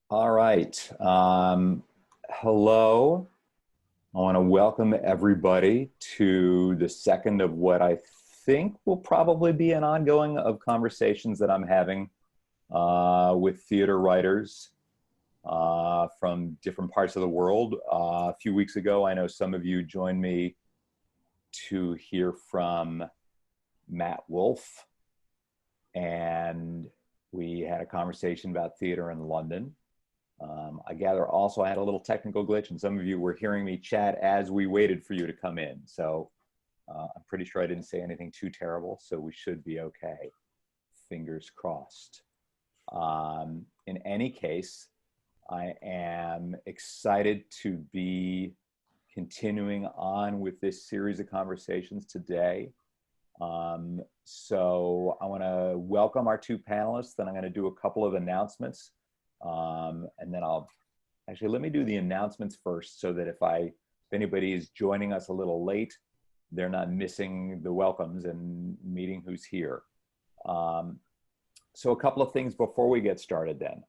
All right. Hello. I want to welcome everybody to the second of what I think will probably be an ongoing of conversations that I'm having with theater writers from different parts of the world. A few weeks ago, I know some of you joined me to hear from Matt Wolfe, and we had a conversation about theater in London. I gather also I had a little technical glitch, and some of you were hearing me chat as we waited for you to come in. So I'm pretty sure I didn't say anything too terrible, so we should be okay. Fingers crossed. In any case, I am excited to be continuing on with this series of conversations today. So I want to welcome our two panelists, then I'm going to do a couple of announcements. And then let me do the announcements first so that if anybody is joining us a little late, they're not missing the welcomes and meeting who's here. So a couple of things before we get started then.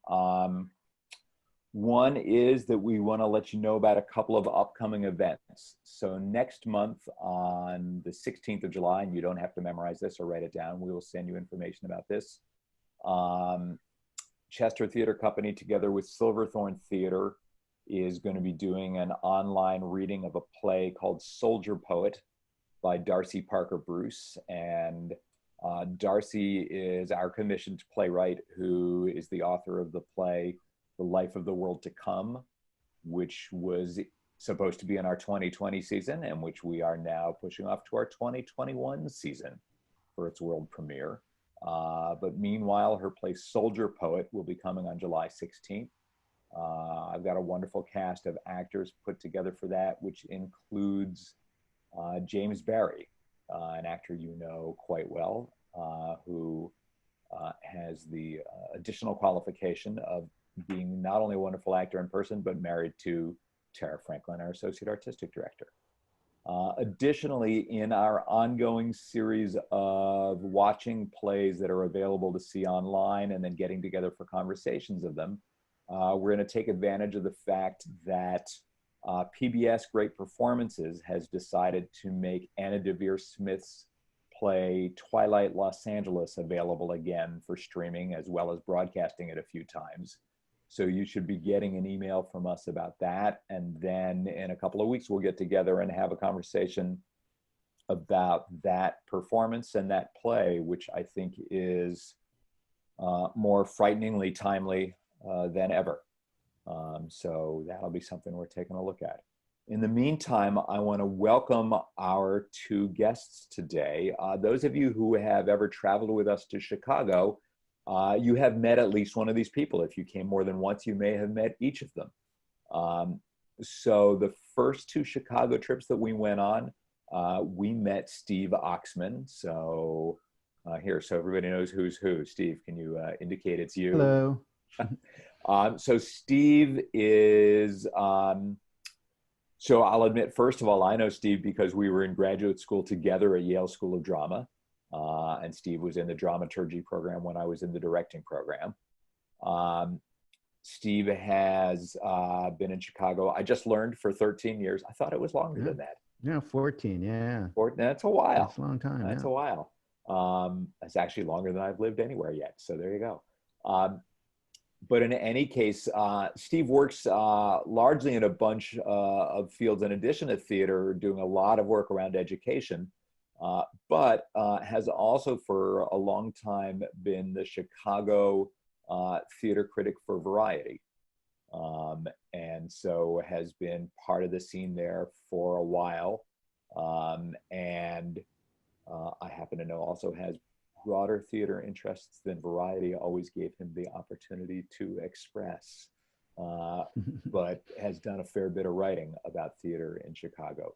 One is that we want to let you know about a couple of upcoming events. So next month on the 16th of July, and you don't have to memorize this or write it down, we will send you information about this. Chester Theatre Company, together with Silverthorne Theatre, is going to be doing an online reading of a play called Soldier Poet by Darcy Parker Bruce. And Darcy is our commissioned playwright who is the author of the play The Life of the World to Come, which was supposed to be in our 2020 season and which we are now pushing off to our 2021 season for its world premiere. But meanwhile, her play Soldier Poet will be coming on July 16th. I've got a wonderful cast of actors put together for that, which includes James Barry, an actor you know quite well, who has the additional qualification of being not only a wonderful actor in person, but married to Tara Franklin, our Associate Artistic Director. Additionally, in our ongoing series of watching plays that are available to see online and then getting together for conversations of them, we're going to take advantage of the fact that PBS Great Performances has decided to make Anna Deavere Smith's play Twilight Los Angeles available again for streaming, as well as broadcasting it a few times. So you should be getting an email from us about that. And then in a couple of weeks, we'll get together and have a conversation about that performance and that play, which I think is more frighteningly timely than ever. So that'll be something we're taking a look at. In the meantime, I want to welcome our two guests today. Those of you who have ever traveled with us to Chicago, you have met at least one of these people. If you came more than once, you may have met each of them. So the first two Chicago trips that we went on, we met Steve Oxman. So so everybody knows who's who. Steve, can you indicate it's you? Hello. So Steve is, so I'll admit, first of all, I know Steve because we were in graduate school together at Yale School of Drama. And Steve was in the dramaturgy program when I was in the directing program. Steve has been in Chicago, I just learned, for 13 years. I thought it was longer than that. Yeah, 14, yeah. That's a while. That's a long time. That's a while. It's actually longer than I've lived anywhere yet. So there you go. But in any case, Steve works largely in a bunch of fields in addition to theater, doing a lot of work around education. But has also for a long time been the Chicago theater critic for Variety. And so has been part of the scene there for a while. And I happen to know also has broader theater interests than Variety always gave him the opportunity to express, but has done a fair bit of writing about theater in Chicago.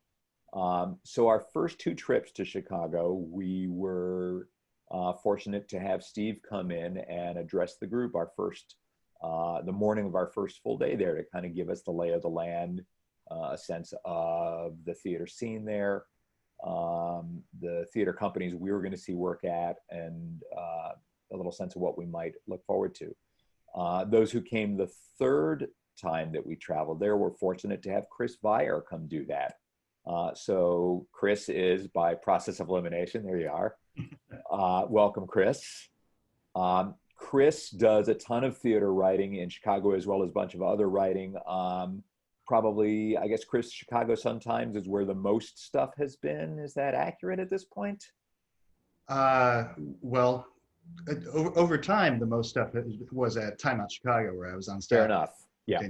So our first two trips to Chicago, we were fortunate to have Steve come in and address the group the morning of our first full day there, to kind of give us the lay of the land, a sense of the theater scene there, the theater companies we were going to see work at, and a little sense of what we might look forward to. Those who came the third time that we traveled there were fortunate to have Chris Vire come do that. So Chris is, by process of elimination, there you are. Welcome, Chris. Chris does a ton of theater writing in Chicago as well as a bunch of other writing. Probably, I guess, Chris, Chicago sometimes is where the most stuff has been. Is that accurate at this point? Well, over time, the most stuff was at Time Out Chicago, where I was on Fair staff. enough. Yeah.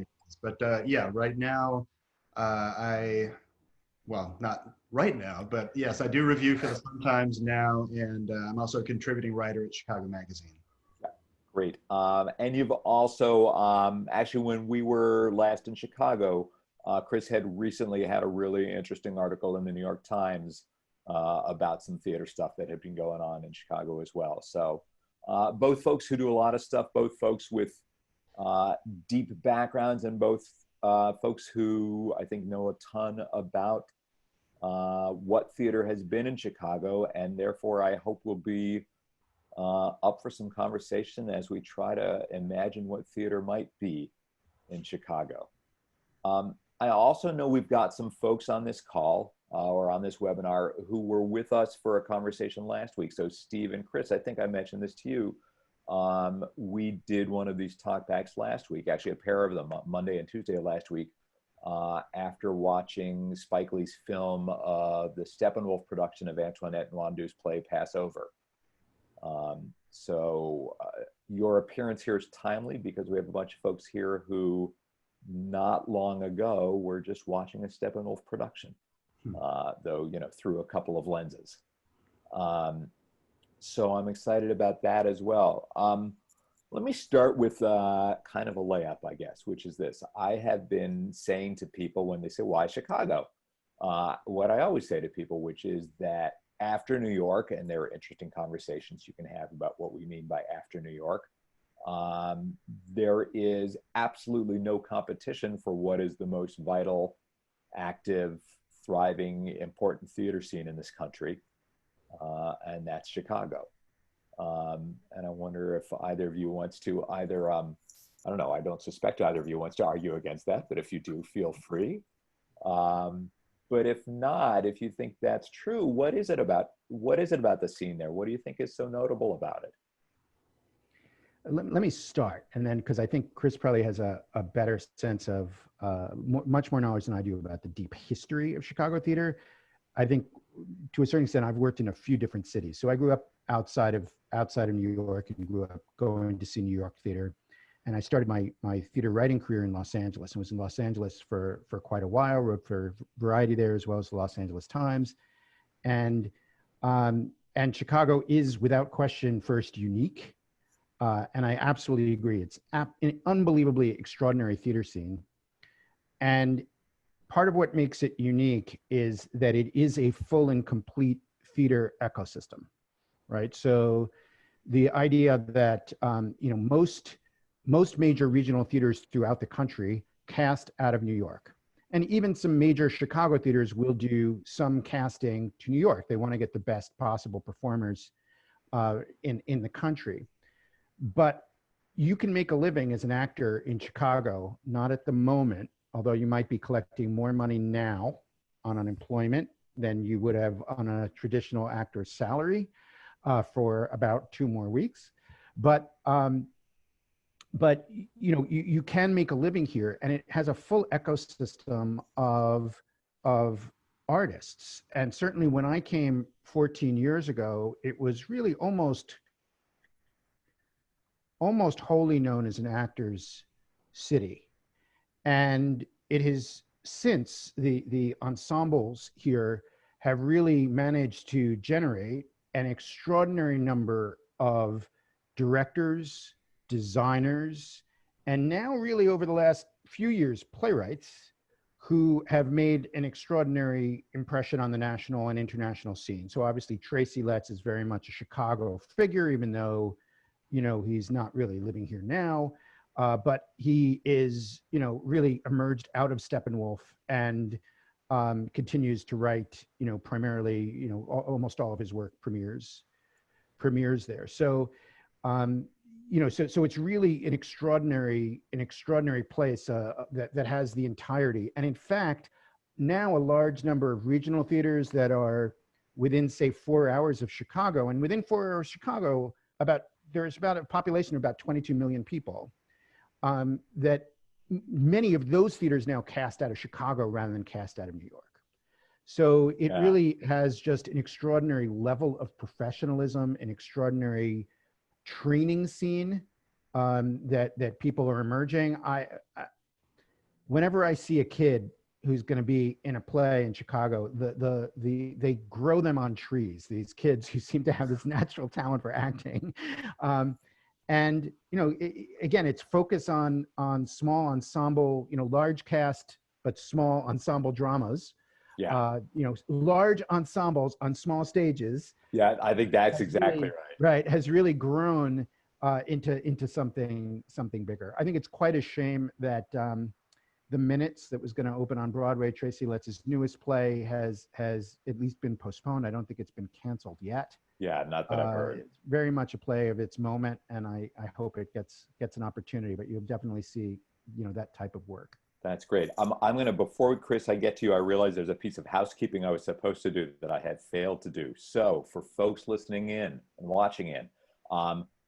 But yeah, right now, well, not right now, but yes, I do review for the Sun-Times now, and I'm also a contributing writer at Chicago Magazine. Great. And you've also, actually, when we were last in Chicago, Chris had recently had a really interesting article in the New York Times about some theater stuff that had been going on in Chicago as well. So both folks who do a lot of stuff, both folks with deep backgrounds, and both folks who I think know a ton about what theater has been in Chicago, and therefore I hope will be up for some conversation as we try to imagine what theater might be in Chicago. I also know we've got some folks on this call or on this webinar who were with us for a conversation last week. So Steve and Chris, I think I mentioned this to you. We did one of these talkbacks last week, actually a pair of them, Monday and Tuesday of last week, after watching Spike Lee's film of the Steppenwolf production of Antoinette Nwandou's play Passover. So your appearance here is timely because we have a bunch of folks here who not long ago were just watching a Steppenwolf production, though, you know, through a couple of lenses. So I'm excited about that as well. Let me start with kind of a layup, I guess, which is this. I have been saying to people when they say, why Chicago? What I always say to people, which is that after New York, and there are interesting conversations you can have about what we mean by after New York, there is absolutely no competition for what is the most vital, active, thriving, important theater scene in this country, and that's Chicago. And I wonder if either of you wants to either, I don't know, I don't suspect either of you wants to argue against that, but if you do, feel free. But if not, if you think that's true, what is it about the scene there? What do you think is so notable about it? Let me start, and then, because I think Chris probably has a better sense of, much more knowledge than I do about the deep history of Chicago theater. I think to a certain extent, I've worked in a few different cities. So I grew up outside of New York and grew up going to see New York theater. And I started my theater writing career in Los Angeles. I was in Los Angeles for quite a while, wrote for Variety there as well as the Los Angeles Times. And Chicago is without question first unique. And I absolutely agree. It's an unbelievably extraordinary theater scene. And part of what makes it unique is that it is a full and complete theater ecosystem, right? So the idea that, you know, most major regional theaters throughout the country cast out of New York. And even some major Chicago theaters will do some casting to New York. They want to get the best possible performers in the country. But you can make a living as an actor in Chicago, not at the moment, although you might be collecting more money now on unemployment than you would have on a traditional actor's salary for about 2 more weeks. But you know, you can make a living here, and it has a full ecosystem of artists. And certainly when I came 14 years ago, it was really almost wholly known as an actor's city. And it has since, the ensembles here have really managed to generate an extraordinary number of directors, designers, and now really over the last few years, playwrights who have made an extraordinary impression on the national and international scene. So obviously Tracy Letts is very much a Chicago figure, even though, you know, he's not really living here now. But he is, you know, really emerged out of Steppenwolf and continues to write, you know, primarily, you know, almost all of his work premieres there. So, so it's really an extraordinary place that has the entirety. And in fact, now a large number of regional theaters that are within, say, 4 hours of Chicago, and within 4 hours of Chicago, there's about a population of about 22 million people. That many of those theaters now cast out of Chicago rather than cast out of New York. So it really has just an extraordinary level of professionalism, an extraordinary training scene that people are emerging. Whenever I see a kid who's going to be in a play in Chicago, they grow them on trees. These kids who seem to have this natural talent for acting, and again, it's focus on small ensemble, large cast but small ensemble dramas. Yeah. Large ensembles on small stages. Yeah, I think that's exactly really, right. Right, has really grown into something bigger. I think it's quite a shame that The Minutes, that was going to open on Broadway, Tracy Letts' newest play, has at least been postponed. I don't think it's been canceled yet. Yeah, not that I've heard. It's very much a play of its moment, and I hope it gets an opportunity. But you'll definitely see that type of work. That's great. I'm going to, before Chris, I get to you, I realize there's a piece of housekeeping I was supposed to do that I had failed to do. So for folks listening in and watching in,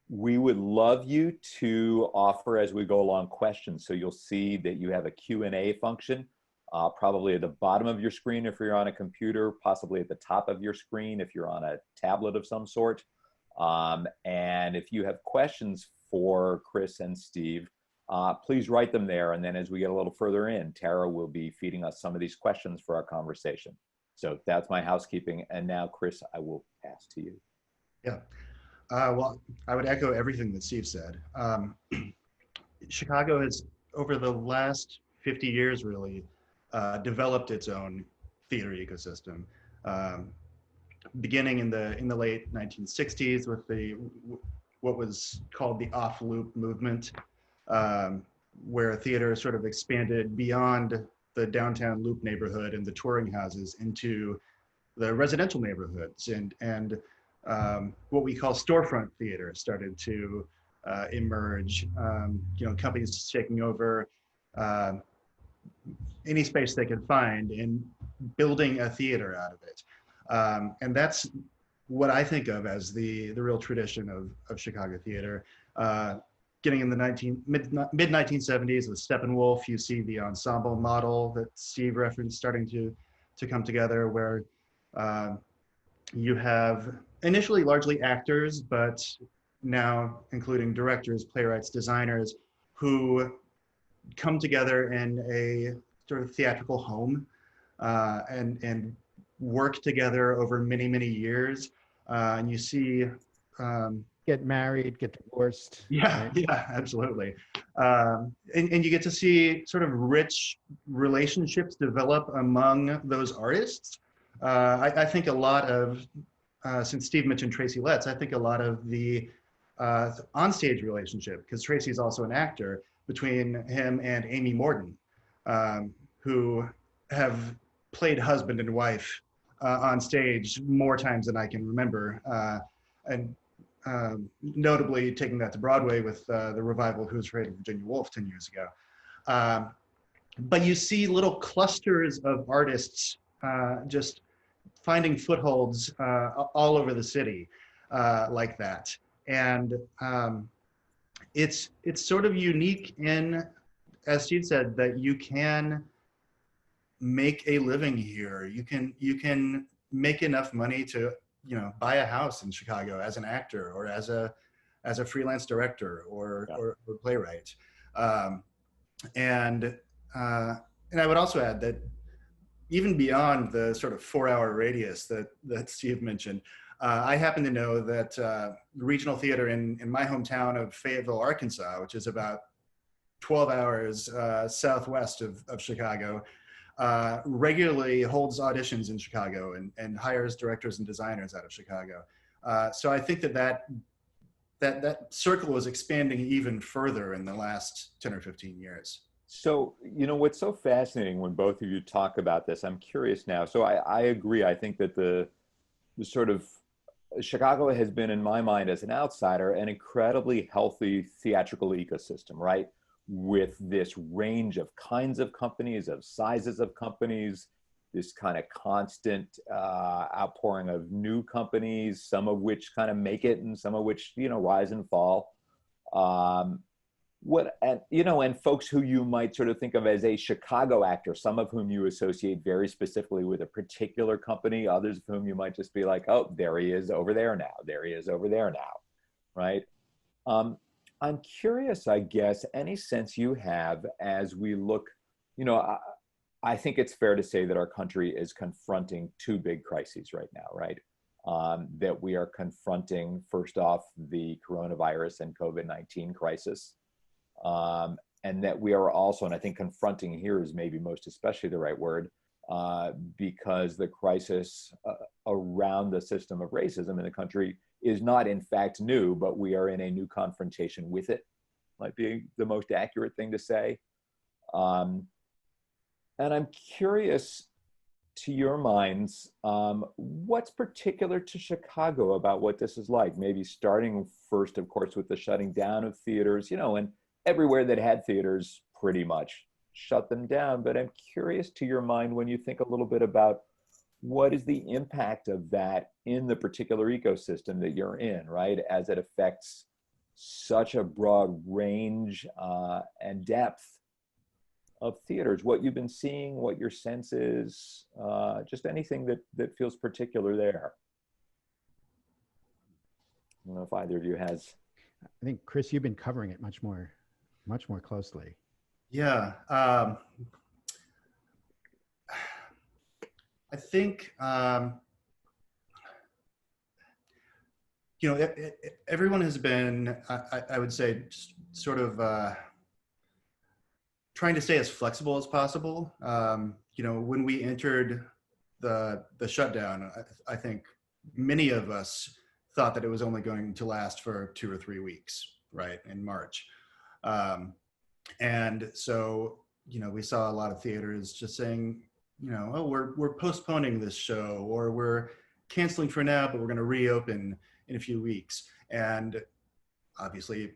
we would love you to offer as we go along questions. So you'll see that you have a Q&A function, probably at the bottom of your screen if you're on a computer, possibly at the top of your screen if you're on a tablet of some sort. And if you have questions for Chris and Steve, please write them there. And then as we get a little further in, Tara will be feeding us some of these questions for our conversation. So that's my housekeeping. And now, Chris, I will pass to you. Yeah. Well, I would echo everything that Steve said. Chicago has, over the last 50 years, really developed its own theater ecosystem. Beginning in the late 1960s with what was called the off-loop movement, where theater sort of expanded beyond the downtown Loop neighborhood and the touring houses into the residential neighborhoods, and what we call storefront theater started to emerge. Companies taking over any space they could find and building a theater out of it. And that's what I think of as the real tradition of Chicago theater. Getting in the mid 1970s with Steppenwolf, you see the ensemble model that Steve referenced starting to come together, where you have initially largely actors, but now including directors, playwrights, designers, who come together in a sort of theatrical home and work together over many, many years. And you see get married, get divorced. Yeah, right? yeah, absolutely. And you get to see sort of rich relationships develop among those artists. I think a lot of, since Steve mentioned Tracy Letts, I think a lot of the onstage relationship, because Tracy's also an actor, between him and Amy Morton, who have played husband and wife on stage more times than I can remember. And notably taking that to Broadway with the revival of Who's Afraid of Virginia Woolf 10 years ago. But you see little clusters of artists just finding footholds all over the city like that. And it's sort of unique in, as Steve said, that you can make a living here. You can make enough money to buy a house in Chicago as an actor or as a freelance director or playwright. And I would also add that even beyond the sort of 4-hour radius that Steve mentioned, I happen to know that the regional theater in my hometown of Fayetteville, Arkansas, which is about 12 hours southwest of Chicago, regularly holds auditions in Chicago and hires directors and designers out of Chicago. So I think that circle is expanding even further in the last 10 or 15 years. So, what's so fascinating when both of you talk about this, I'm curious now. So I agree. I think that the sort of Chicago has been, in my mind, as an outsider, an incredibly healthy theatrical ecosystem, right? With this range of kinds of companies, of sizes of companies, this kind of constant outpouring of new companies, some of which kind of make it and some of which, rise and fall. Um, and folks who you might sort of think of as a Chicago actor, some of whom you associate very specifically with a particular company, others of whom you might just be like, oh, there he is over there now, there he is over there now, right? I'm curious, I guess, any sense you have as we look, you know I think it's fair to say that our country is confronting two big crises right now, right? That we are confronting, first off, the coronavirus and COVID-19 crisis, and that we are also, and I think confronting here is maybe most especially the right word, because the crisis around the system of racism in the country is not in fact new, but we are in a new confrontation with it, might be the most accurate thing to say. And I'm curious, to your minds, what's particular to Chicago about what this is like? Maybe starting first, of course, with the shutting down of theaters, and everywhere that had theaters pretty much shut them down. But I'm curious, to your mind, when you think a little bit about what is the impact of that in the particular ecosystem that you're in, right? As it affects such a broad range and depth of theaters, what you've been seeing, what your sense is, just anything that feels particular there. I don't know if either of you has. I think, Chris, you've been covering it much more closely. Yeah. I think, everyone has been, I would say, sort of trying to stay as flexible as possible. When we entered the shutdown, I think many of us thought that it was only going to last for 2 or 3 weeks, right, in March. And so, we saw a lot of theaters just saying, oh, we're postponing this show, or we're canceling for now, but we're going to reopen in a few weeks. And obviously,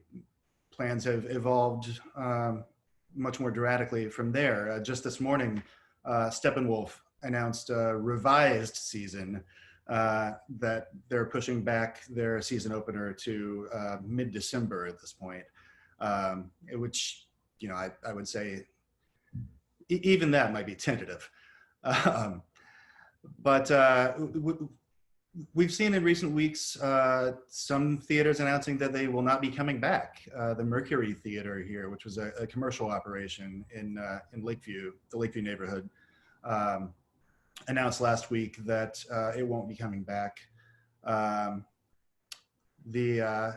plans have evolved much more dramatically from there. Just this morning, Steppenwolf announced a revised season that they're pushing back their season opener to mid-December at this point, which, I would say even that might be tentative. But we've seen in recent weeks some theaters announcing that they will not be coming back. The Mercury Theater here, which was a commercial operation in Lakeview, the Lakeview neighborhood, announced last week that it won't be coming back. The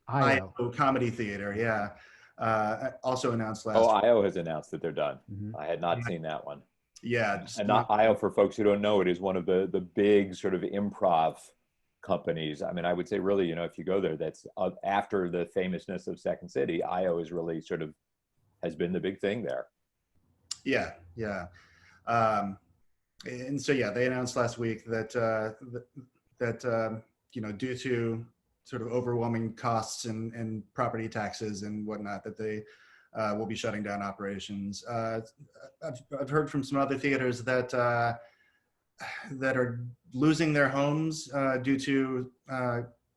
IO Comedy Theater, yeah, also announced last week. IO has announced that they're done. Mm-hmm. I had not seen that one. Yeah. And not IO, for folks who don't know, it is one of the big sort of improv companies. I mean, I would say really, if you go there, that's after the famousness of Second City, IO is really sort of has been the big thing there. Yeah. And so, yeah, they announced last week that due to sort of overwhelming costs and property taxes and whatnot, that they will be shutting down operations. I've heard from some other theaters that are losing their homes due to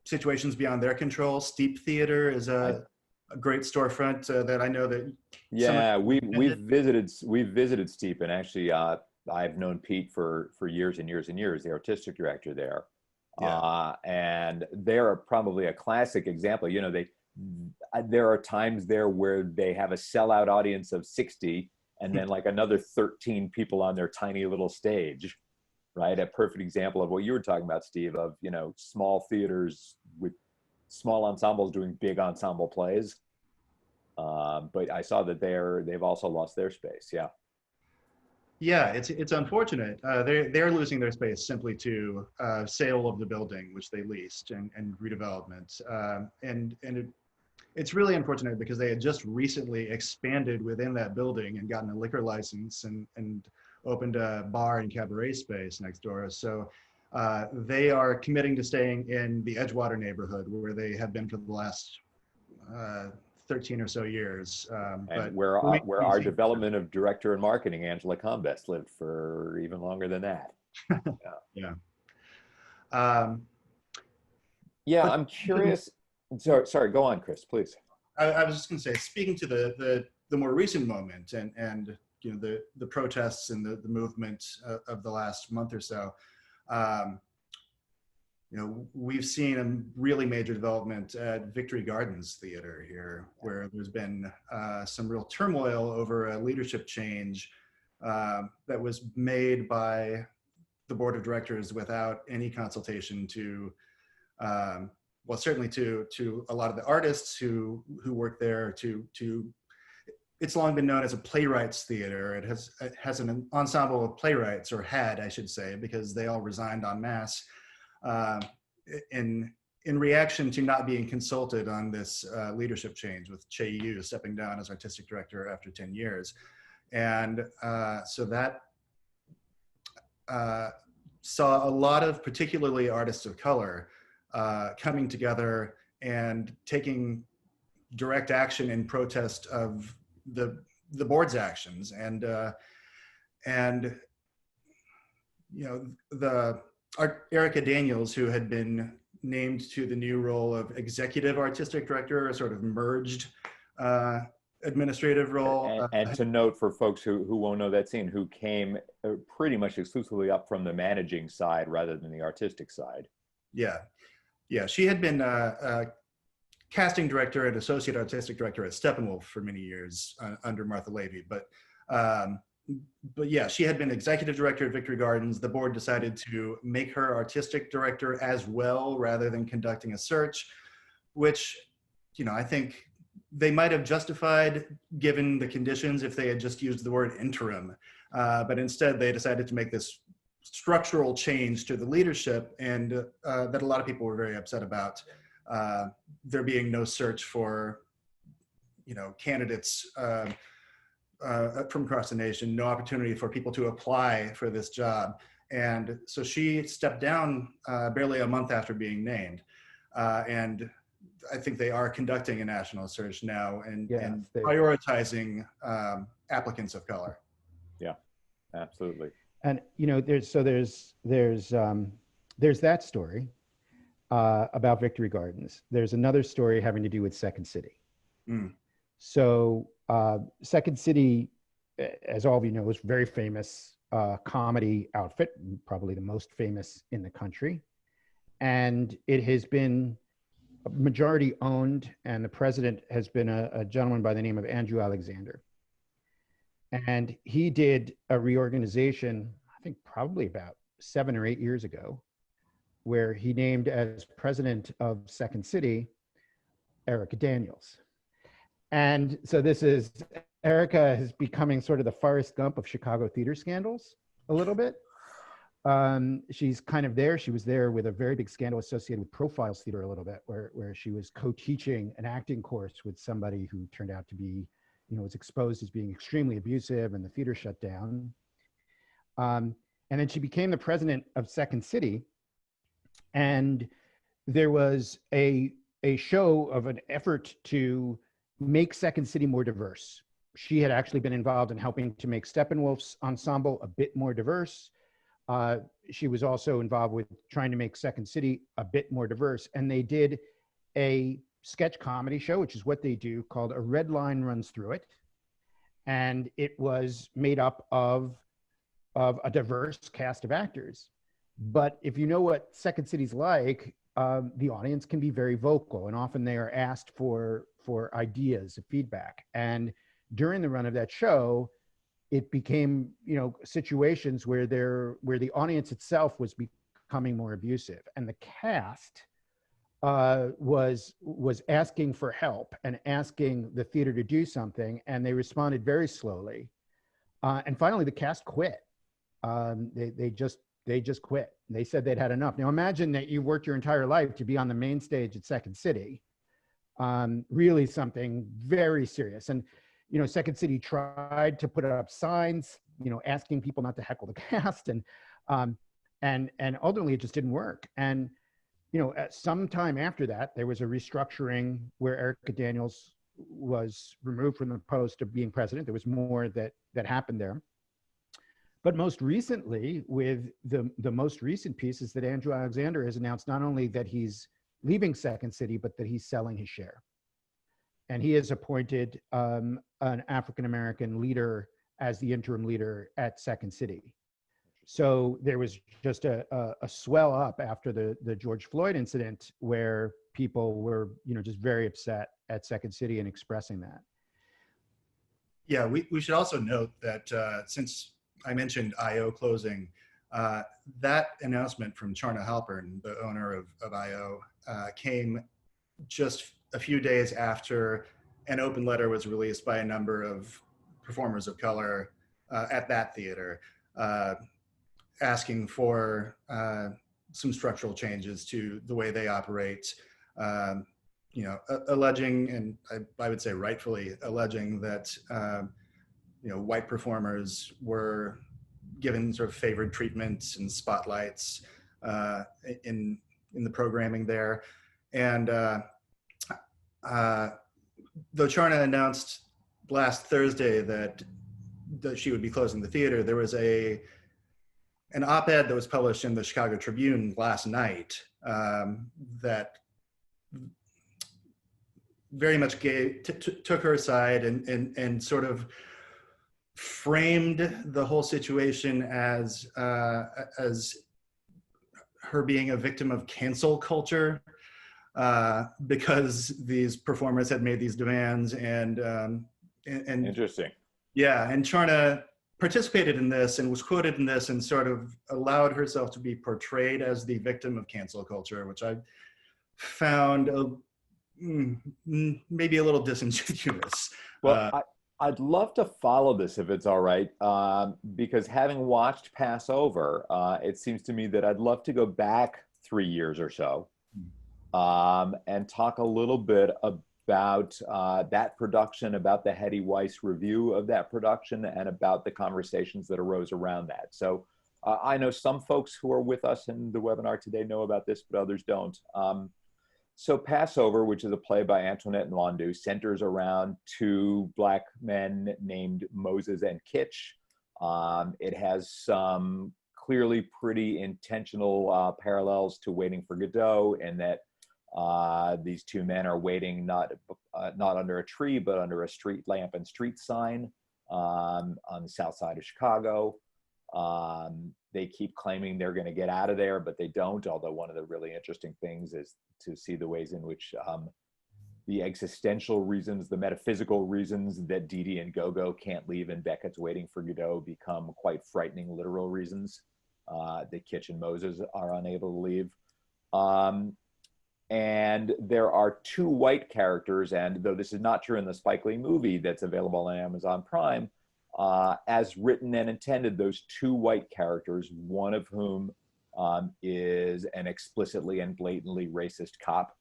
situations beyond their control. Steep Theater is a great storefront that I know that. Yeah, we've visited Steep, and actually I've known Pete for years and years and years, the artistic director there. Yeah. And they're probably a classic example. There are times there where they have a sellout audience of 60 and then like another 13 people on their tiny little stage, right? A perfect example of what you were talking about, Steve, of, small theaters with small ensembles doing big ensemble plays. But I saw that they've also lost their space. Yeah. Yeah, it's unfortunate. They're losing their space simply to sale of the building, which they leased, and redevelopment. It's really unfortunate because they had just recently expanded within that building and gotten a liquor license and opened a bar and cabaret space next door. So They are committing to staying in the Edgewater neighborhood where they have been for the last 13 or so years. And where our development of director and marketing, Angela Combest, lived for even longer than that. Yeah. Yeah, I'm curious. Sorry, go on, Chris, please. I was just going to say, speaking to the more recent moment and you know the protests and the movement of the last month or so, you know, we've seen a really major development at Victory Gardens Theater here, where there's been some real turmoil over a leadership change that was made by the board of directors without any consultation to, well, certainly to a lot of the artists who work there. It's long been known as a playwrights theater. It has an ensemble of playwrights, or had, I should say, because they all resigned en masse in reaction to not being consulted on this leadership change, with Che Yu stepping down as artistic director after 10 years. And so that saw a lot of particularly artists of color coming together and taking direct action in protest of the board's actions. And you know, Erica Daniels, who had been named to the new role of executive artistic director, a sort of merged administrative role. And to note for folks who won't know that scene, who came pretty much exclusively up from the managing side rather than the artistic side. Yeah, yeah, she had been casting director and associate artistic director at Steppenwolf for many years under Martha Levy, but yeah, she had been executive director at Victory Gardens. The board decided to make her artistic director as well, rather than conducting a search, which, you know, I think they might have justified given the conditions if they had just used the word interim. But instead they decided to make this structural change to the leadership, and that a lot of people were very upset about. There being no search for, you know, candidates from across the nation, no opportunity for people to apply for this job. And so she stepped down barely a month after being named. And I think they are conducting a national search now and prioritizing applicants of color. Yeah, absolutely. And, you know, there's that story about Victory Gardens. There's another story having to do with Second City. Mm. So Second City, as all of you know, is a very famous comedy outfit, probably the most famous in the country. And it has been majority owned, and the president has been a gentleman by the name of Andrew Alexander. And he did a reorganization, I think probably about 7 or 8 years ago, where he named as president of Second City, Erica Daniels. And so Erica is becoming sort of the Forrest Gump of Chicago theater scandals a little bit. She's kind of there. She was there with a very big scandal associated with Profiles Theater a little bit, where she was co-teaching an acting course with somebody who turned out to be, you know, was exposed as being extremely abusive, and the theater shut down. And then she became the president of Second City. And there was a show of an effort to make Second City more diverse. She had actually been involved in helping to make Steppenwolf's ensemble a bit more diverse. She was also involved with trying to make Second City a bit more diverse. And they did a sketch comedy show, which is what they do, called A Red Line Runs Through It. And it was made up of a diverse cast of actors. But if you know what Second City's like, the audience can be very vocal, and often they are asked for ideas, feedback. And during the run of that show, it became, you know, situations where the audience itself was becoming more abusive, and the cast was asking for help and asking the theater to do something, and they responded very slowly. And finally, the cast quit. They just quit. They said they'd had enough. Now imagine that you worked your entire life to be on the main stage at Second City. Really something very serious. And, you know, Second City tried to put up signs, you know, asking people not to heckle the cast. And and ultimately it just didn't work. And at some time after that, there was a restructuring where Erica Daniels was removed from the post of being president. There was more that happened there. But most recently, with the most recent piece, is that Andrew Alexander has announced not only that he's leaving Second City, but that he's selling his share. And he has appointed an African-American leader as the interim leader at Second City. So there was just a swell up after the George Floyd incident, where people were, just very upset at Second City and expressing that. Yeah, we should also note that since I mentioned IO closing, that announcement from Charna Halpern, the owner of IO, came just a few days after an open letter was released by a number of performers of color at that theater, asking for some structural changes to the way they operate, alleging, and I would say rightfully alleging that white performers were given sort of favored treatments and spotlights in the programming there. And though Charna announced last Thursday that she would be closing the theater, there was an op-ed that was published in the Chicago Tribune last night that very much took her aside and sort of framed the whole situation as her being a victim of cancel culture because these performers had made these demands and Interesting. Yeah, and Charna participated in this and was quoted in this and sort of allowed herself to be portrayed as the victim of cancel culture, which I found maybe a little disingenuous. Well, I'd love to follow this if it's all right, because having watched Passover, it seems to me that I'd love to go back 3 years or so and talk a little bit about that production, about the Hetty Weiss review of that production, and about the conversations that arose around that. So I know some folks who are with us in the webinar today know about this, but others don't. So Passover, which is a play by Antoinette Nwandu, centers around two Black men named Moses and Kitch. It has some clearly pretty intentional parallels to Waiting for Godot, in that these two men are waiting not under a tree, but under a street lamp and street sign on the south side of Chicago. They keep claiming they're going to get out of there, but they don't. Although one of the really interesting things is to see the ways in which the existential reasons, the metaphysical reasons that Dee Dee and Gogo can't leave and Beckett's Waiting for Godot become quite frightening literal reasons that Kitch and Moses are unable to leave. And there are two white characters, and though this is not true in the Spike Lee movie that's available on Amazon Prime, as written and intended, those two white characters, one of whom is an explicitly and blatantly racist cop,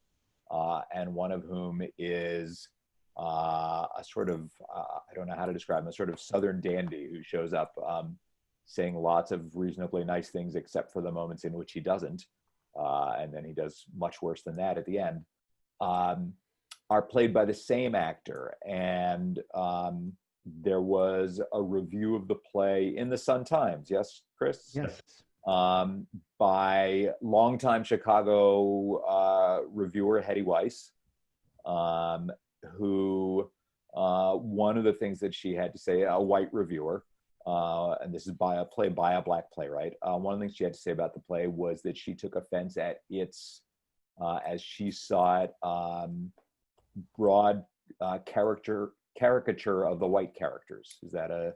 and one of whom is a sort of, I don't know how to describe him, a sort of Southern dandy who shows up saying lots of reasonably nice things except for the moments in which he doesn't. And then he does much worse than that at the end, are played by the same actor. And there was a review of the play in the Sun-Times, yes, Chris? Yes. By longtime Chicago reviewer Hetty Weiss, who one of the things that she had to say, a white reviewer, and this is by a play by a Black playwright. One of the things she had to say about the play was that she took offense at its, as she saw it, broad caricature of the white characters. Is that a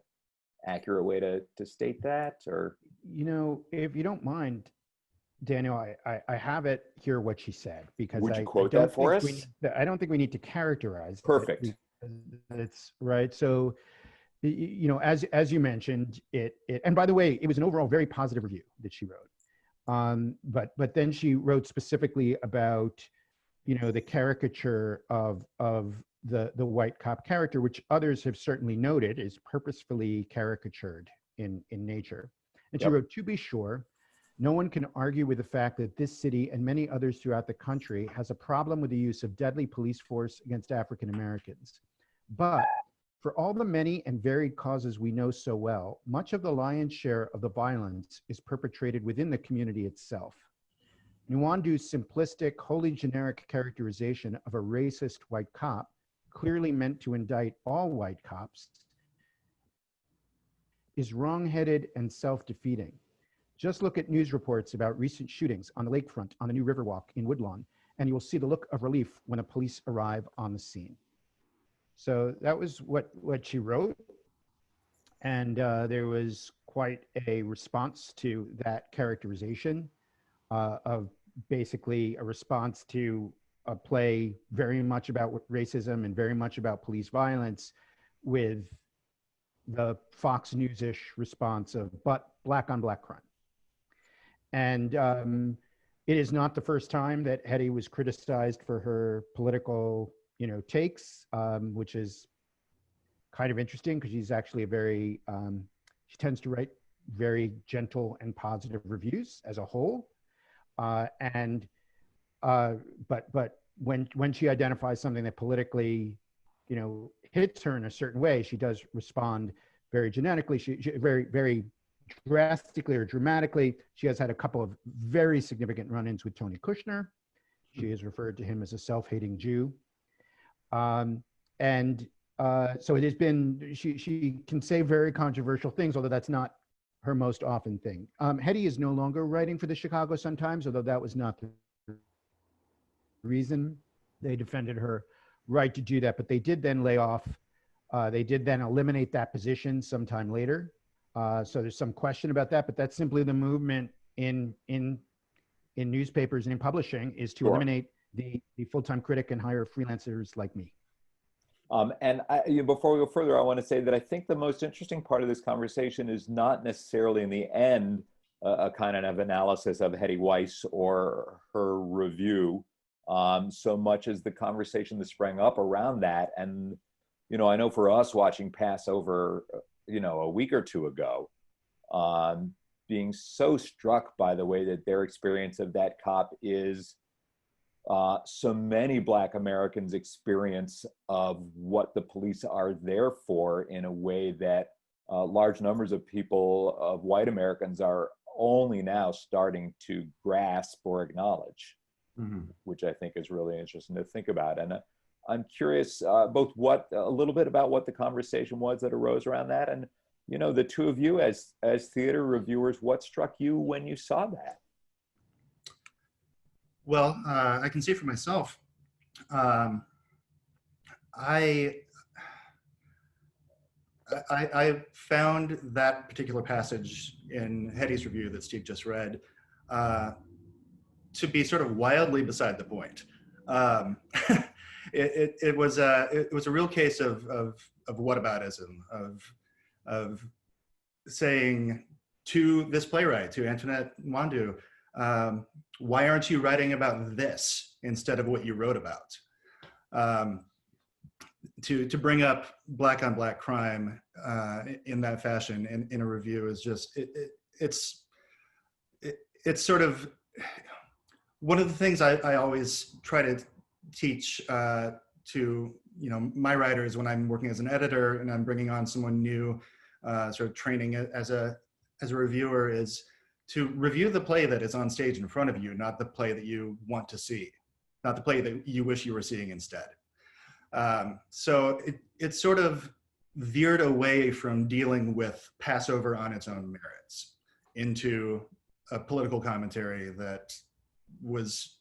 accurate way to state that? Or, if you don't mind, Daniel, I have it here what she said, because would you quote that for us? I don't think we need to characterize. Perfect. It's right. So, as you mentioned, it and by the way, it was an overall very positive review that she wrote. But then she wrote specifically about, the caricature of the white cop character, which others have certainly noted is purposefully caricatured in nature. And she wrote, to be sure, No one can argue with the fact that this city and many others throughout the country has a problem with the use of deadly police force against African Americans. But for all the many and varied causes we know so well, much of the lion's share of the violence is perpetrated within the community itself. Nwandu's simplistic, wholly generic characterization of a racist white cop, clearly meant to indict all white cops, is wrong-headed and self-defeating. Just look at news reports about recent shootings on the lakefront on the New Riverwalk in Woodlawn, and you will see the look of relief when the police arrive on the scene. So that was what she wrote. And there was quite a response to that characterization of basically a response to a play very much about racism and very much about police violence, with the Fox News-ish response of, but black on black crime. And it is not the first time that Hetty was criticized for her political, takes, which is kind of interesting because she's actually a very, she tends to write very gentle and positive reviews as a whole. But when she identifies something that politically, hits her in a certain way, she does respond very genetically. She very, very drastically or dramatically. She has had a couple of very significant run-ins with Tony Kushner. She has referred to him as a self-hating Jew. So it has been, she can say very controversial things, although that's not her most often thing. Hetty is no longer writing for the Chicago Sun-Times, although that was not the reason. They defended her right to do that, but they did then lay off, they did then eliminate that position sometime later. So there's some question about that, but that's simply the movement in newspapers and in publishing, is to eliminate the full-time critic and hire freelancers like me. And before we go further, I want to say that I think the most interesting part of this conversation is not necessarily in the end a kind of analysis of Hetty Weiss or her review, so much as the conversation that sprang up around that. And, I know for us watching Passover, a week or two ago, being so struck by the way that their experience of that cop is so many Black Americans' experience of what the police are there for, in a way that large numbers of people, of white Americans, are only now starting to grasp or acknowledge, which I think is really interesting to think about. And I'm curious both a little bit about what the conversation was that arose around that, and the two of you as theater reviewers, what struck you when you saw that? Well, I can say for myself, I found that particular passage in Hetty's review that Steve just read to be sort of wildly beside the point. It was a real case of whataboutism, of saying to this playwright, to Antoinette Nwandu, why aren't you writing about this instead of what you wrote about? To bring up black on black crime in that fashion in a review is just, it's sort of one of the things I always try to teach to my writers when I'm working as an editor and I'm bringing on someone new, sort of training as a reviewer, is to review the play that is on stage in front of you, not the play that you want to see, not the play that you wish you were seeing instead. So it sort of veered away from dealing with Passover on its own merits into a political commentary that was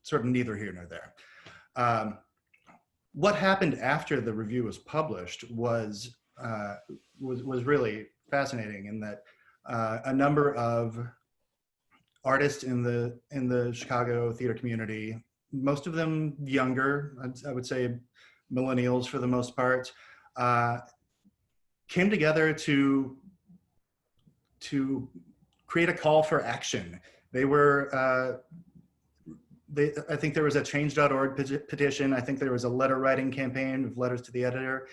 sort of neither here nor there. What happened after the review was published was really fascinating, in that a number of artists in the Chicago theater community, most of them younger, I would say millennials for the most part, came together to create a call for action. They were, I think there was a change.org petition. I think there was a letter writing campaign with letters to the editor,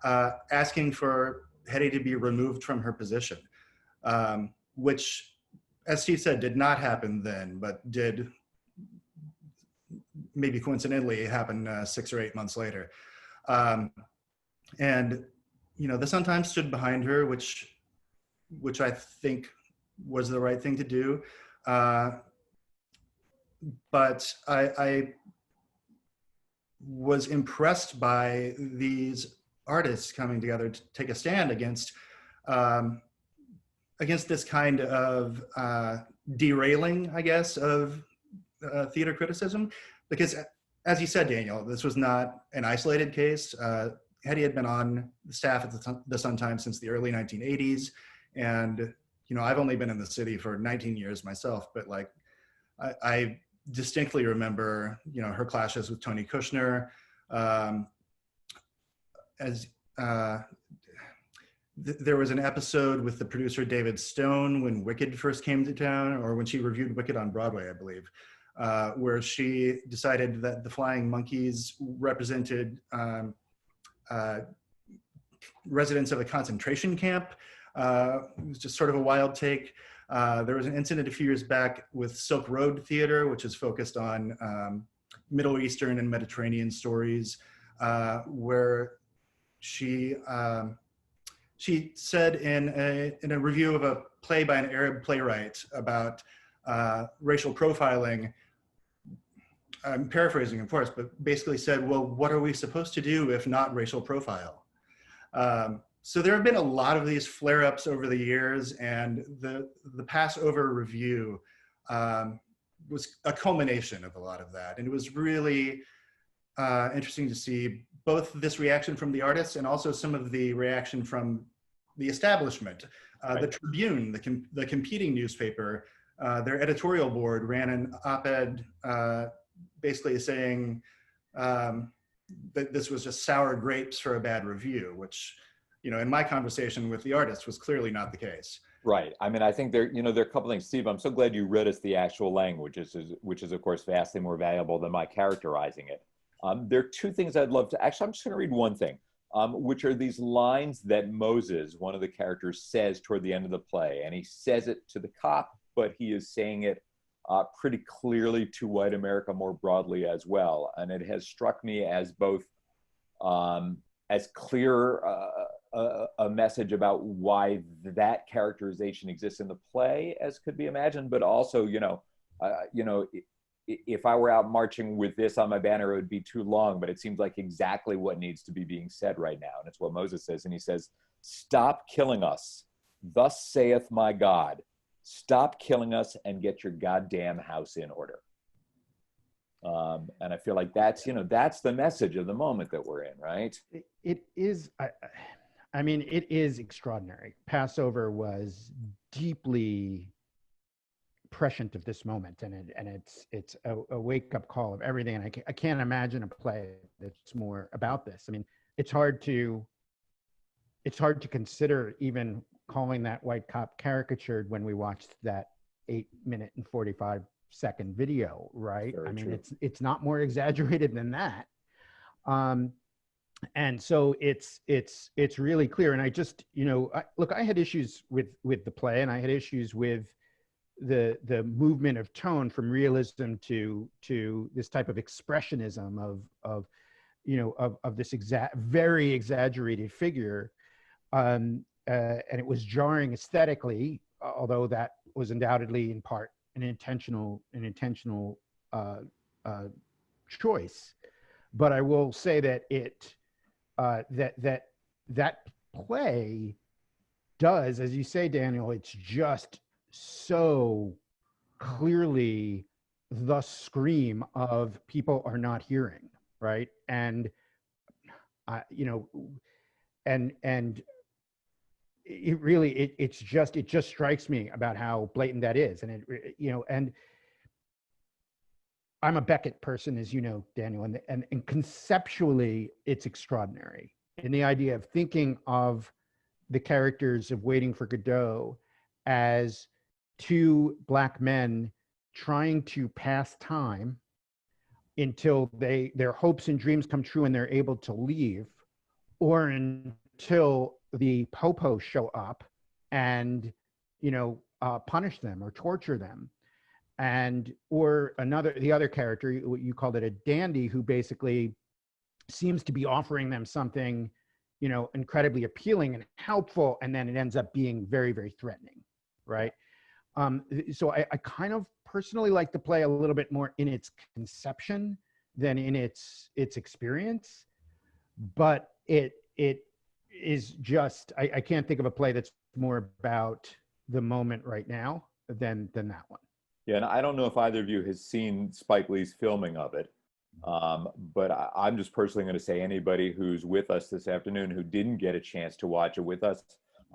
asking for Hetty to be removed from her position, which as Steve said, did not happen then, but did maybe coincidentally happen 6 or 8 months later. And the Sun Times stood behind her, which I think was the right thing to do. But I was impressed by these artists coming together to take a stand against this kind of derailing, I guess, of theater criticism. Because, as you said, Daniel, this was not an isolated case. Hetty had been on the staff at the Sun Times since the early 1980s. And, I've only been in the city for 19 years myself, but like, I distinctly remember, her clashes with Tony Kushner. There was an episode with the producer David Stone when Wicked first came to town, or when she reviewed Wicked on Broadway, I believe, where she decided that the Flying Monkeys represented residents of a concentration camp. It was just sort of a wild take. There was an incident a few years back with Silk Road Theater, which is focused on Middle Eastern and Mediterranean stories, where she said in a review of a play by an Arab playwright about racial profiling, I'm paraphrasing, of course, but basically said, well, what are we supposed to do if not racial profile? So there have been a lot of these flare-ups over the years, and the Passover review was a culmination of a lot of that. And it was really interesting to see both this reaction from the artists and also some of the reaction from the establishment. Right. The Tribune, the competing newspaper, their editorial board ran an op-ed basically saying that this was just sour grapes for a bad review, which, in my conversation with the artist was clearly not the case. Right. I mean, I think there are a couple things. Steve, I'm so glad you read us the actual language, which is of course vastly more valuable than my characterizing it. There are two things I'd love to, actually, I'm just going to read one thing, which are these lines that Moses, one of the characters, says toward the end of the play. And he says it to the cop, but he is saying it pretty clearly to white America more broadly as well. And it has struck me as both as clear a message about why that characterization exists in the play as could be imagined, but also, if I were out marching with this on my banner, it would be too long, but it seems like exactly what needs to be being said right now. And it's what Moses says. And he says, stop killing us. Thus saith my God, stop killing us and get your goddamn house in order. And I feel like that's the message of the moment that we're in, right? It is, I mean, it is extraordinary. Passover was deeply prescient of this moment, and it's a wake-up call of everything. And I can't imagine a play that's more about this. I mean, it's hard to consider even calling that white cop caricatured when we watched that 8-minute and 45-second video, right? Very true. It's not more exaggerated than that. And so it's really clear. And I just, I had issues with the play, and I had issues with the movement of tone from realism to this type of expressionism of this very exaggerated figure. And it was jarring aesthetically, although that was undoubtedly in part an intentional choice. But I will say that that play does, as you say, Daniel, it's just so clearly the scream of people are not hearing, right? And and it really it just strikes me about how blatant that is. And and I'm a Beckett person, as you know, Daniel, and conceptually it's extraordinary in the idea of thinking of the characters of Waiting for Godot as two Black men trying to pass time until their hopes and dreams come true and they're able to leave, or until the po-po show up and punish them or torture them. And or the other character, you called it a dandy, who basically seems to be offering them something, incredibly appealing and helpful, and then it ends up being very, very threatening, right? So I kind of personally like the play a little bit more in its conception than in its experience, but it is just, I can't think of a play that's more about the moment right now than that one. Yeah, and I don't know if either of you has seen Spike Lee's filming of it, but I'm just personally going to say anybody who's with us this afternoon who didn't get a chance to watch it with us,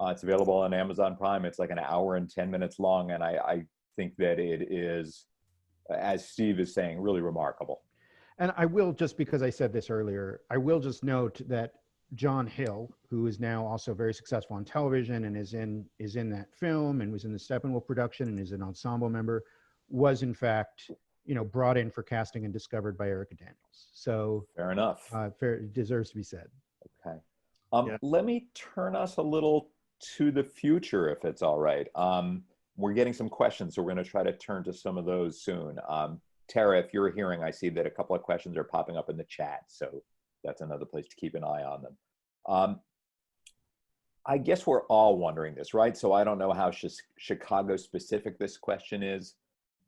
it's available on Amazon Prime. It's like an hour and 10 minutes long, and I think that it is, as Steve is saying, really remarkable. And I will, just because I said this earlier, I will just note that John Hill, who is now also very successful on television and is in that film and was in the Steppenwolf production and is an ensemble member, was in fact, brought in for casting and discovered by Erica Daniels. So fair enough. Deserves to be said. Okay. Let me turn us a little to the future, if it's all right. We're getting some questions, so we're going to try to turn to some of those soon. Tara, if you're hearing, I see that a couple of questions are popping up in the chat, so that's another place to keep an eye on them. I guess we're all wondering this, right? So I don't know how Chicago specific this question is,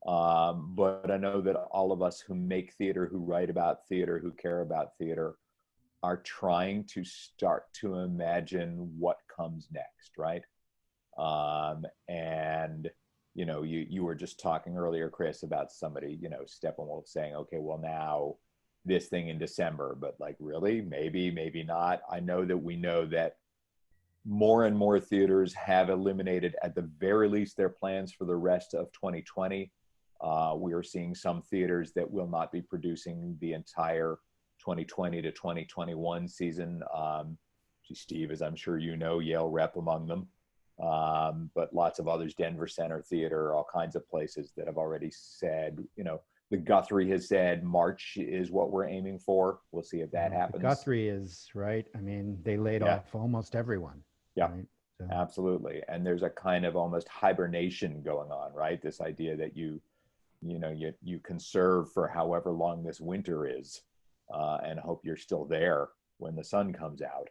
but I know that all of us who make theater, who write about theater, who care about theater, are trying to start to imagine what comes next, right? And you were just talking earlier, Chris, about somebody, Steppenwolf saying, okay, well now this thing in December, but like, really, maybe not. I know that more and more theaters have eliminated, at the very least, their plans for the rest of 2020. We are seeing some theaters that will not be producing the entire 2020 to 2021 season. Steve, as I'm sure you know, Yale Rep among them, but lots of others, Denver Center Theater, all kinds of places that have already said, the Guthrie has said March is what we're aiming for. We'll see if that happens. Guthrie is right. I mean, they laid off almost everyone. Yeah, right? So. Absolutely. And there's a kind of almost hibernation going on, right? This idea that you conserve for however long this winter is, and hope you're still there when the sun comes out.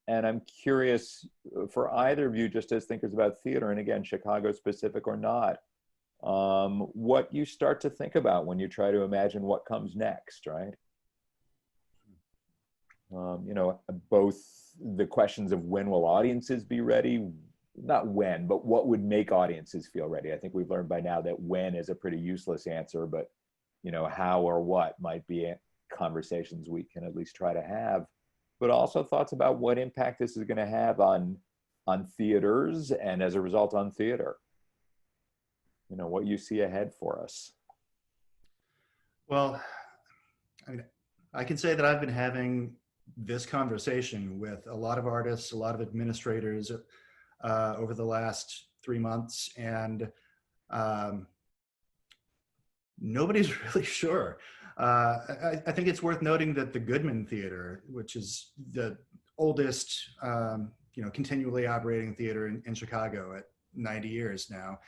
And I'm curious for either of you, just as thinkers about theater, and again, Chicago specific or not, what you start to think about when you try to imagine what comes next, right? Both the questions of when will audiences be ready, not when, but what would make audiences feel ready. I think we've learned by now that when is a pretty useless answer, but how or what might be conversations we can at least try to have, but also thoughts about what impact this is going to have on theaters and as a result on theater. What you see ahead for us. Well, I can say that I've been having this conversation with a lot of artists, a lot of administrators over the last 3 months, and nobody's really sure. I think it's worth noting that the Goodman Theater, which is the oldest, continually operating theater in Chicago at 90 years now,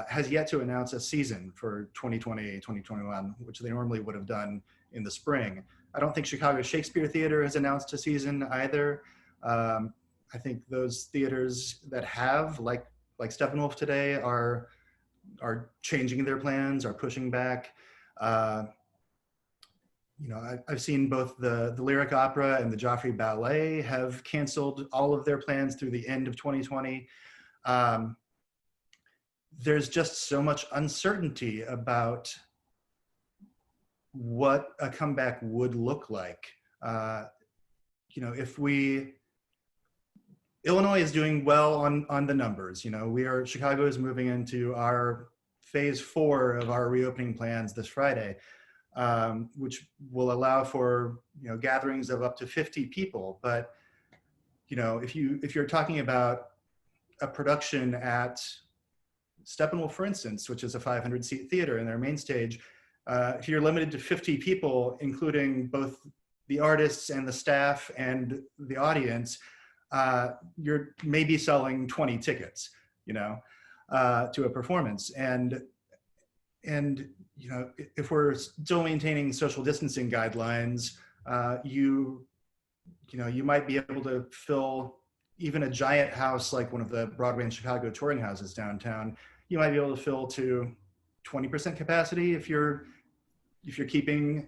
has yet to announce a season for 2020, 2021, which they normally would have done in the spring. I don't think Chicago Shakespeare Theater has announced a season either. I think those theaters that have, like Steppenwolf today, are changing their plans, are pushing back. I've seen both the Lyric Opera and the Joffrey Ballet have canceled all of their plans through the end of 2020. There's just so much uncertainty about what a comeback would look like. Illinois is doing well on the numbers. Chicago is moving into our phase 4 of our reopening plans this Friday, which will allow for gatherings of up to 50 people. But if you're talking about a production at Steppenwolf, for instance, which is a 500-seat theater in their main stage, if you're limited to 50 people, including both the artists and the staff and the audience, you're maybe selling 20 tickets. to a performance. And if we're still maintaining social distancing guidelines, you might be able to fill even a giant house like one of the Broadway and Chicago touring houses downtown. You might be able to fill to 20% capacity if you're keeping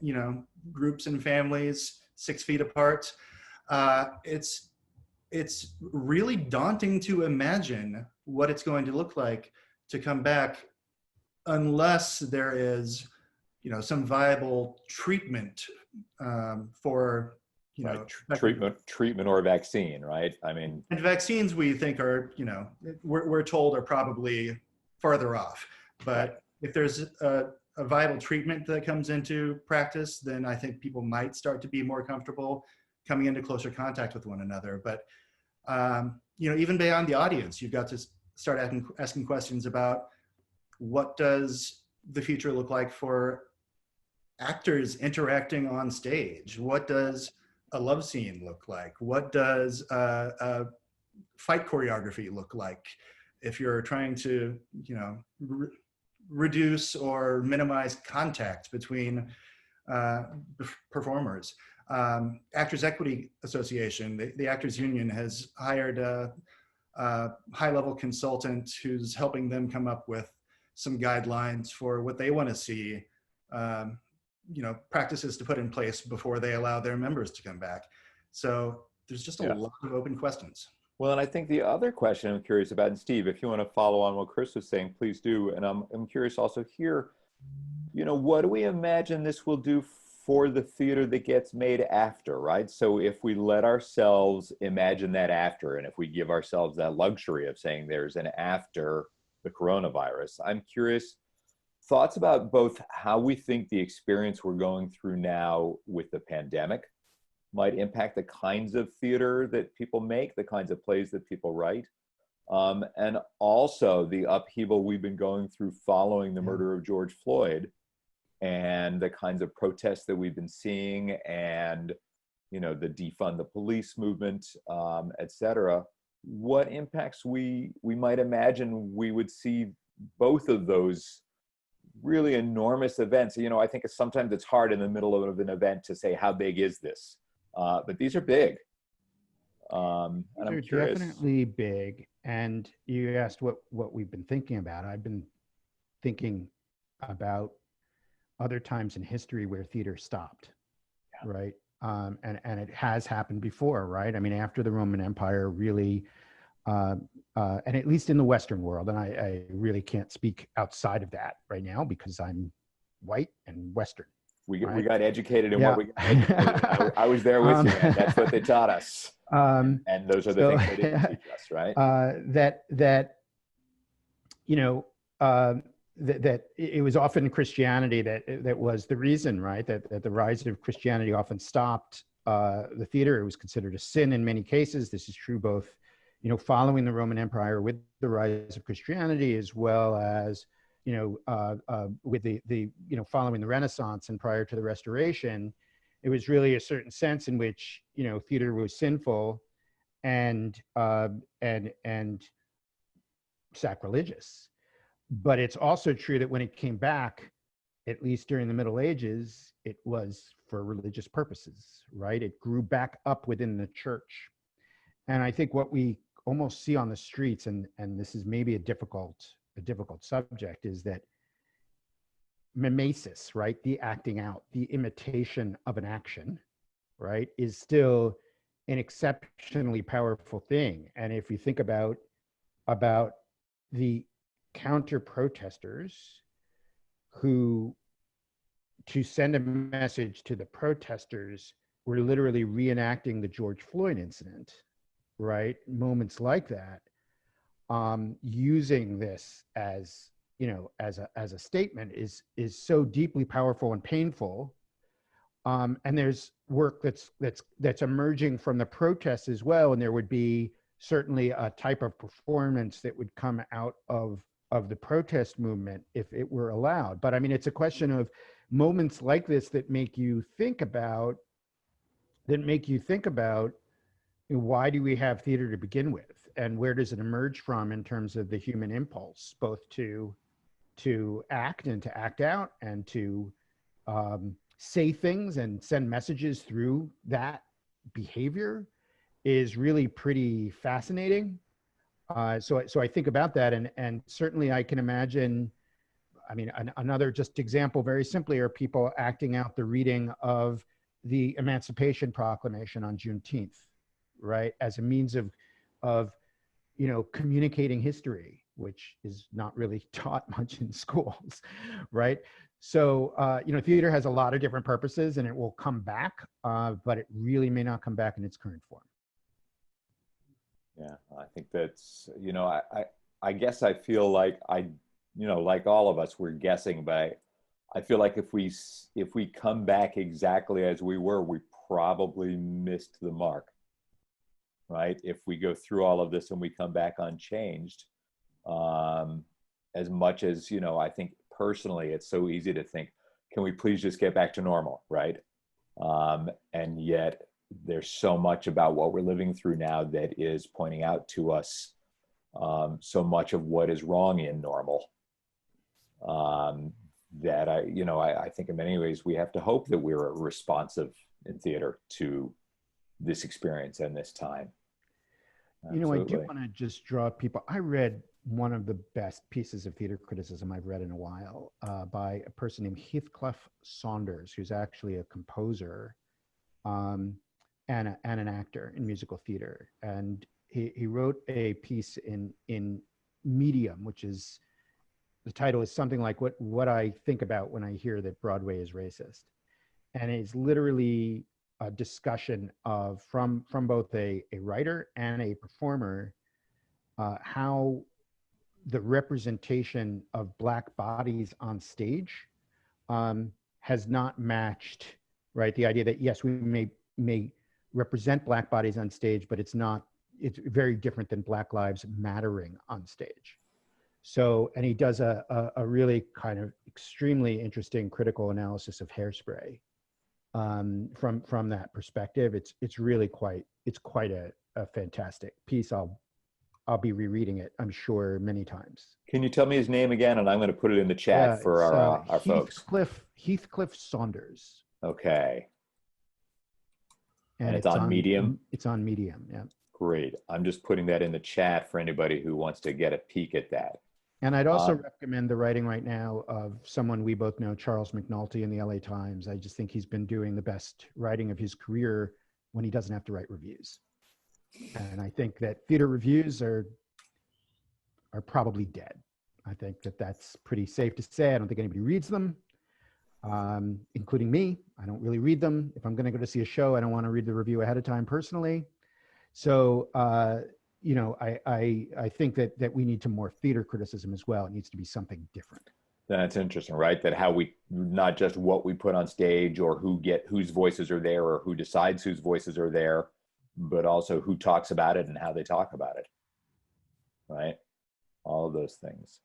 groups and families 6 feet apart. It's really daunting to imagine what it's going to look like to come back unless there is some viable treatment for treatment or vaccine, right? I mean, and vaccines we think are we're told are probably farther off, but if there's a viable treatment that comes into practice, then I think people might start to be more comfortable coming into closer contact with one another. But even beyond the audience, you've got to start asking questions about what does the future look like for actors interacting on stage? What does a love scene look like? What does a fight choreography look like if you're trying to reduce or minimize contact between performers? Actors Equity Association, the Actors Union, has hired a high-level consultant who's helping them come up with some guidelines for what they want to see, practices to put in place before they allow their members to come back. So there's just a lot of open questions. Well, and I think the other question I'm curious about, and Steve, if you want to follow on what Chris was saying, please do. And I'm curious also here, what do we imagine this will do for the theater that gets made after, right? So if we let ourselves imagine that after, and if we give ourselves that luxury of saying there's an after the coronavirus, I'm curious, thoughts about both how we think the experience we're going through now with the pandemic might impact the kinds of theater that people make, the kinds of plays that people write, and also the upheaval we've been going through following the murder of George Floyd, and the kinds of protests that we've been seeing, and the defund the police movement, et cetera. What impacts we might imagine we would see both of those really enormous events. I think sometimes it's hard in the middle of an event to say how big is this, but these are big. And I'm curious. Definitely big. And you asked what we've been thinking about. I've been thinking about other times in history where theater stopped, right? And it has happened before, right? I mean, after the Roman Empire really, and at least in the Western world, and I really can't speak outside of that right now because I'm white and Western. We got educated in what we got educated. I was there with you, man. That's what they taught us. And those are the things they didn't teach us, right? That it was often Christianity that was the reason, right? That the rise of Christianity often stopped the theater. It was considered a sin in many cases. This is true both, following the Roman Empire with the rise of Christianity, as well as, with the following the Renaissance and prior to the Restoration. It was really a certain sense in which, theater was sinful and sacrilegious. But it's also true that when it came back, at least during the Middle Ages, it was for religious purposes, right? It grew back up within the church. And I think what we almost see on the streets, and this is maybe a difficult subject, is that mimesis, right? The acting out, the imitation of an action, right, is still an exceptionally powerful thing. And if you think about the counter protesters who, to send a message to the protesters, were literally reenacting the George Floyd incident, right? Moments like that, using this as a statement is so deeply powerful and painful. And there's work that's emerging from the protests as well, and there would be certainly a type of performance that would come out of the protest movement if it were allowed. But I mean, it's a question of moments like this that make you think about why do we have theater to begin with? And where does it emerge from in terms of the human impulse, both to act and to act out and to say things and send messages through that behavior is really pretty fascinating. So I think about that, and certainly I can imagine, I mean, another just example very simply are people acting out the reading of the Emancipation Proclamation on Juneteenth, right? As a means of communicating history, which is not really taught much in schools, right? So, theater has a lot of different purposes and it will come back, but it really may not come back in its current form. Yeah, I think that's, I guess I feel like like all of us, we're guessing, but I feel like if we come back exactly as we were, we probably missed the mark, right? If we go through all of this and we come back unchanged, as much as, I think personally, it's so easy to think, can we please just get back to normal, right? And yet there's so much about what we're living through now that is pointing out to us so much of what is wrong in normal, that I think in many ways we have to hope that we're responsive in theater to this experience and this time. Absolutely. I do want to just draw people. I read one of the best pieces of theater criticism I've read in a while by a person named Heathcliff Saunders, who's actually a composer and an actor in musical theater. And he wrote a piece in Medium, which is, the title is something like what I think about when I hear that Broadway is racist. And it's literally a discussion of from both a writer and a performer, how the representation of Black bodies on stage has not matched, right? The idea that yes, we may represent Black bodies on stage, but it's very different than Black lives mattering on stage. So, and he does a really kind of extremely interesting critical analysis of Hairspray from that perspective. It's really quite a fantastic piece. I'll be rereading it, I'm sure, many times. Can you tell me his name again? And I'm going to put it in the chat for our folks. Heathcliff Saunders. Okay. And it's on Medium? It's on Medium, yeah. Great. I'm just putting that in the chat for anybody who wants to get a peek at that. And I'd also recommend the writing right now of someone we both know, Charles McNulty in the LA Times. I just think he's been doing the best writing of his career when he doesn't have to write reviews. And I think that theater reviews are probably dead. I think that's pretty safe to say. I don't think anybody reads them, including me. I don't really read them. If I'm going to go to see a show, I don't want to read the review ahead of time personally. So, I think that we need to more theater criticism as well. It needs to be something different. That's interesting, right? That how we, not just what we put on stage or whose voices are there or who decides whose voices are there, but also who talks about it and how they talk about it, right? All of those things.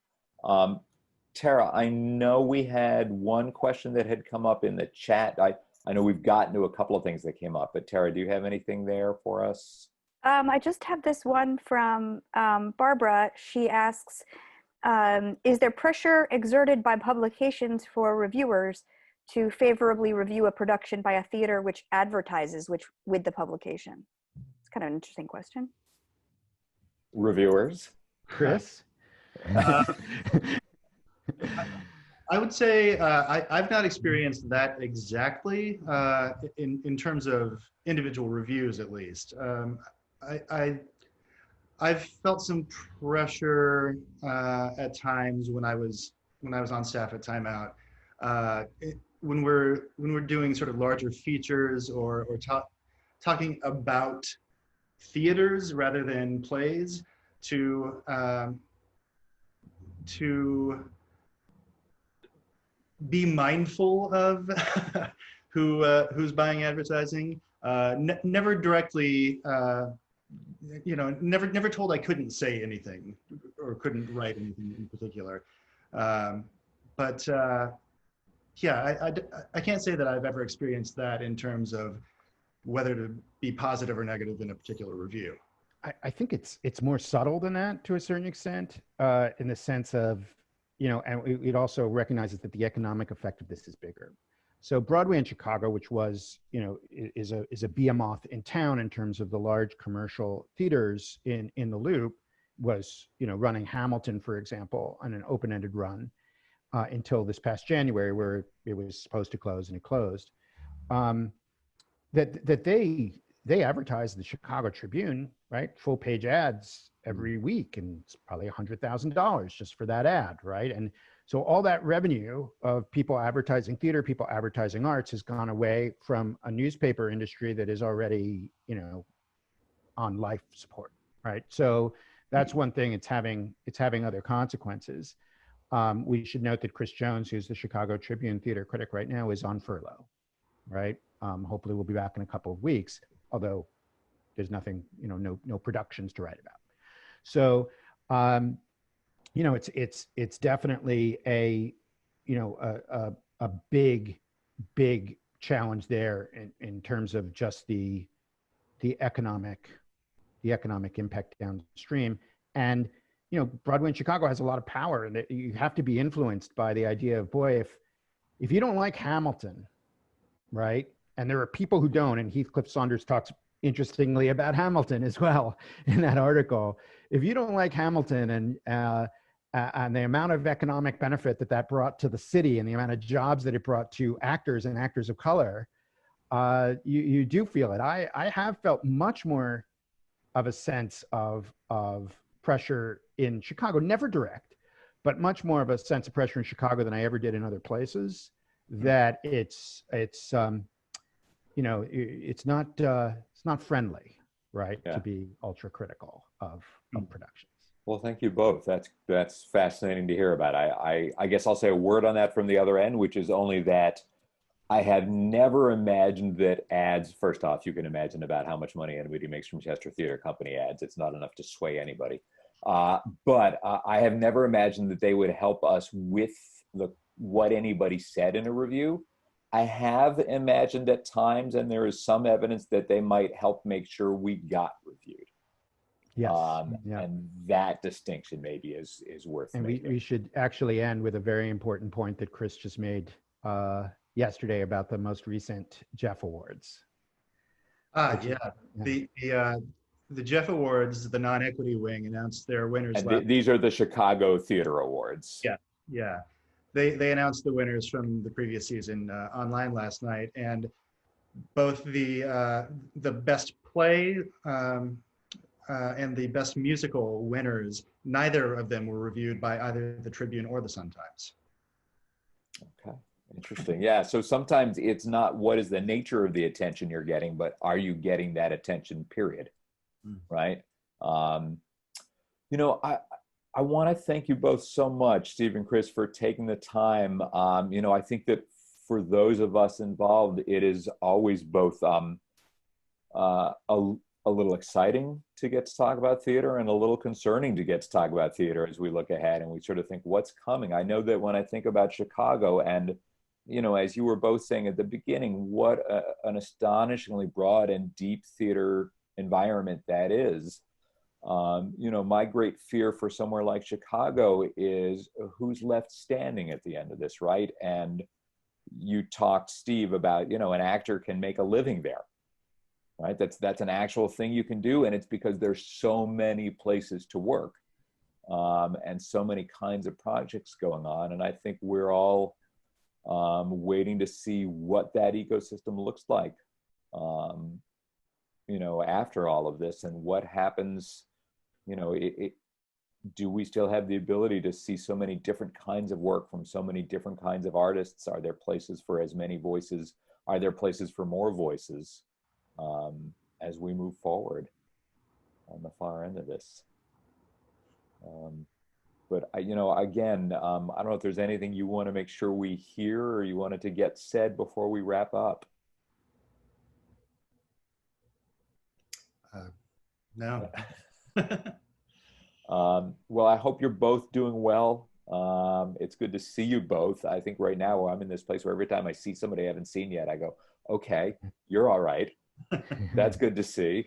Tara, I know we had one question that had come up in the chat. I know we've gotten to a couple of things that came up, but Tara, do you have anything there for us? I just have this one from Barbara. She asks, is there pressure exerted by publications for reviewers to favorably review a production by a theater which advertises with the publication? It's kind of an interesting question. Reviewers? Chris? I would say I've not experienced that exactly in terms of individual reviews, at least. I've felt some pressure at times when I was on staff at Time Out, when we're doing sort of larger features or talking about theaters rather than plays, to be mindful of who's buying advertising. Never directly, never told I couldn't say anything or couldn't write anything in particular. But yeah, I can't say that I've ever experienced that in terms of whether to be positive or negative in a particular review. I think it's more subtle than that to a certain extent, in the sense of, and it also recognizes that the economic effect of this is bigger. So Broadway in Chicago, which was, is a behemoth in town in terms of the large commercial theaters in the Loop, was, running Hamilton, for example, on an open-ended run until this past January, where it was supposed to close and it closed. That they advertised the Chicago Tribune, right? Full page ads every week, and it's probably $100,000 just for that ad, right? And so all that revenue of people advertising theater, people advertising arts, has gone away from a newspaper industry that is already, on life support, right? So that's one thing. It's having other consequences. We should note that Chris Jones, who's the Chicago Tribune theater critic right now, is on furlough, right? Hopefully we'll be back in a couple of weeks, although there's nothing, no productions to write about. So, it's definitely a big challenge there in terms of just the economic impact downstream. And, Broadway in Chicago has a lot of power, and you have to be influenced by the idea of, boy, if you don't like Hamilton, right? And there are people who don't, and Heathcliff Saunders talks interestingly about Hamilton as well in that article. If you don't like Hamilton and the amount of economic benefit that brought to the city and the amount of jobs that it brought to actors and actors of color, you do feel it. I have felt much more of a sense of pressure in Chicago, never direct, but much more of a sense of pressure in Chicago than I ever did in other places. That it's not friendly, right? Yeah. To be ultra critical of productions. Well, thank you both. That's fascinating to hear about. I guess I'll say a word on that from the other end, which is only that I have never imagined that ads, first off, you can imagine about how much money anybody makes from Chester Theater Company ads. It's not enough to sway anybody. But I have never imagined that they would help us with what anybody said in a review. I have imagined at times, and there is some evidence that they might help make sure we got reviewed. Yes. And that distinction maybe is worth and making. We should actually end with a very important point that Chris just made yesterday about the most recent Jeff Awards. The Jeff Awards, the non-equity wing, announced their winners. And these are the Chicago Theater Awards. Yeah. They announced the winners from the previous season online last night, and both the best play and the best musical winners, neither of them were reviewed by either the Tribune or the Sun-Times. Okay, interesting. Yeah, so sometimes it's not what is the nature of the attention you're getting, but are you getting that attention, period, right? I want to thank you both so much, Steve and Chris, for taking the time. I think that for those of us involved, it is always both a little exciting to get to talk about theater and a little concerning to get to talk about theater as we look ahead and we sort of think, what's coming? I know that when I think about Chicago and, as you were both saying at the beginning, what an astonishingly broad and deep theater environment that is. My great fear for somewhere like Chicago is who's left standing at the end of this, right? And you talked, Steve, about, an actor can make a living there, right? That's an actual thing you can do. And it's because there's so many places to work and so many kinds of projects going on. And I think we're all waiting to see what that ecosystem looks like, after all of this and what happens. Do we still have the ability to see so many different kinds of work from so many different kinds of artists? Are there places for as many voices? Are there places for more voices as we move forward on the far end of this? But again, I don't know if there's anything you want to make sure we hear or you wanted to get said before we wrap up. No. Well, I hope you're both doing well. It's good to see you both. I think right now I'm in this place where every time I see somebody I haven't seen yet, I go, okay, you're all right. That's good to see.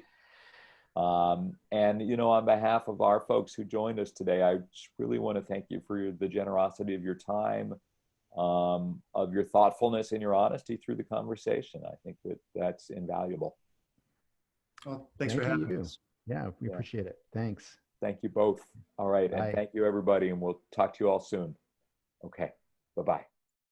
And, you know, on behalf of our folks who joined us today, I just really want to thank you for the generosity of your time, of your thoughtfulness and your honesty through the conversation. I think that that's invaluable. Well, thanks Thank for having you. us. Yeah, we appreciate it. Thanks. Thank you both. All right. Bye. And thank you, everybody. And we'll talk to you all soon. Okay. Bye-bye.